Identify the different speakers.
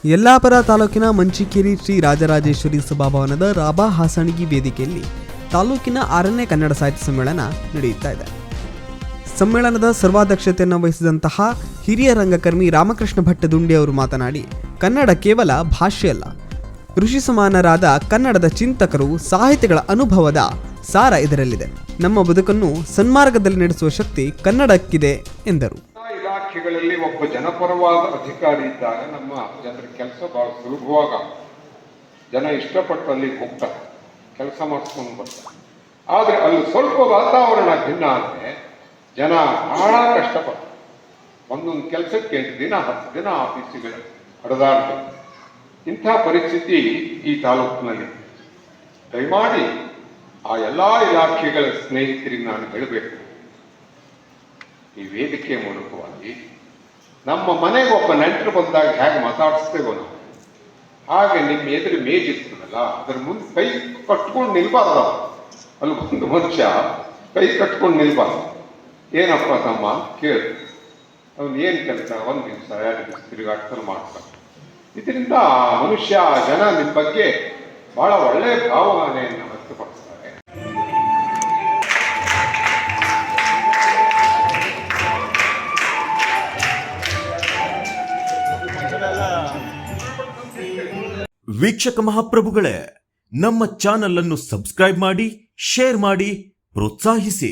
Speaker 1: ಯಲ್ಲಾಪುರ ತಾಲೂಕಿನ ಮಂಚಿಕೇರಿ ಶ್ರೀ ರಾಜರಾಜೇಶ್ವರಿ ಸಭಾಭವನದ ರಾಬಾ ಹಾಸಣಗಿ ವೇದಿಕೆಯಲ್ಲಿ ತಾಲೂಕಿನ 6ನೇ ಕನ್ನಡ ಸಾಹಿತ್ಯ ಸಮ್ಮೇಳನ ನಡೆಯುತ್ತಾ ಇದೆ. ಸಮ್ಮೇಳನದ ಸರ್ವಾಧ್ಯಕ್ಷತೆಯನ್ನು ವಹಿಸಿದಂತಹ ಹಿರಿಯ ರಂಗಕರ್ಮಿ ರಾಮಕೃಷ್ಣ ಭಟ್ಟದುಂಡಿ ಅವರು ಮಾತನಾಡಿ, ಕನ್ನಡ ಕೇವಲ ಭಾಷೆಯಲ್ಲ, ಋಷಿ ಸಮಾನರಾದ ಕನ್ನಡದ ಚಿಂತಕರು, ಸಾಹಿತಿಗಳ ಅನುಭವದ ಸಾರ ಇದರಲ್ಲಿದೆ. ನಮ್ಮ ಬದುಕನ್ನು ಸನ್ಮಾರ್ಗದಲ್ಲಿ ನಡೆಸುವ ಶಕ್ತಿ ಕನ್ನಡಕ್ಕಿದೆ ಎಂದರು.
Speaker 2: ಇಲಾಖೆಗಳಲ್ಲಿ ಒಬ್ಬ ಜನಪರವಾದ ಅಧಿಕಾರಿ ಇದ್ದಾಗ ನಮ್ಮ ಜನರ ಕೆಲಸ ಬಹಳ ಸುಲಭವಾಗ ಜನ ಇಷ್ಟಪಟ್ಟು ಅಲ್ಲಿಗೆ ಹೋಗ್ತಾರೆ, ಕೆಲಸ ಮಾಡಿಸ್ಕೊಂಡು ಬರ್ತಾರೆ. ಆದರೆ ಅಲ್ಲಿ ಸ್ವಲ್ಪ ವಾತಾವರಣ ಭಿನ್ನ ಅಂದರೆ ಜನ ಬಹಳ ಕಷ್ಟಪಡ್ತಾರೆ. ಒಂದೊಂದು ಕೆಲಸಕ್ಕೆ 8 ದಿನ 10 ದಿನ ಆಫೀಸಿಗೆ ಹರಿದಾಡ್ತಾರೆ. ಇಂಥ ಪರಿಸ್ಥಿತಿ ಈ ತಾಲೂಕಿನಲ್ಲಿ. ದಯಮಾಡಿ ಆ ಎಲ್ಲ ಇಲಾಖೆಗಳ ಸ್ನೇಹಿತರಿಗೆ ನಾನು ಹೇಳಬೇಕು, ಈ ವೇದಿಕೆ ಮೂಲಕವಾಗಿ ನಮ್ಮ ಮನೆಗೆ ಒಬ್ಬ ನೆಂಟರು ಬಂದಾಗ ಹೇಗೆ ಮಾತಾಡಿಸ್ತೇವೋ ನಾವು, ಹಾಗೆ ನಿಮ್ಮ ಎದುರು ಮೇಜ್ ಇರ್ತದಲ್ಲ, ಅದರ ಮುಂದೆ ಕೈ ಕಟ್ಕೊಂಡು ನಿಲ್ಬಾರ್ದು. ಅಲ್ಲಿ ಒಂದು ಮನುಷ್ಯ ಕೈ ಕಟ್ಕೊಂಡು ನಿಲ್ಬಾರ್ದು. ಏನಪ್ಪ ತಮ್ಮ ಕೇಳು, ಅವನು ಏನು ಕೆಲಸ, 1 ದಿವಸ 2 ದಿವಸ ತಿರುಗಾಡ್ತಾರೆ ಮಾಡ್ತಾರೆ. ಇದರಿಂದ ಮನುಷ್ಯ ಜನ ನಿಮ್ಮ ಬಗ್ಗೆ ಬಹಳ ಒಳ್ಳೆಯ ಭಾವನೆಯನ್ನು ವ್ಯಕ್ತಪಡಿಸ್ತಾರೆ.
Speaker 3: ವೀಕ್ಷಕ ಮಹಾಪ್ರಭುಗಳೇ, ನಮ್ಮ ಚಾನಲ್ ಅನ್ನು ಸಬ್ಸ್ಕ್ರೈಬ್ ಮಾಡಿ, ಶೇರ್ ಮಾಡಿ, ಪ್ರೋತ್ಸಾಹಿಸಿ.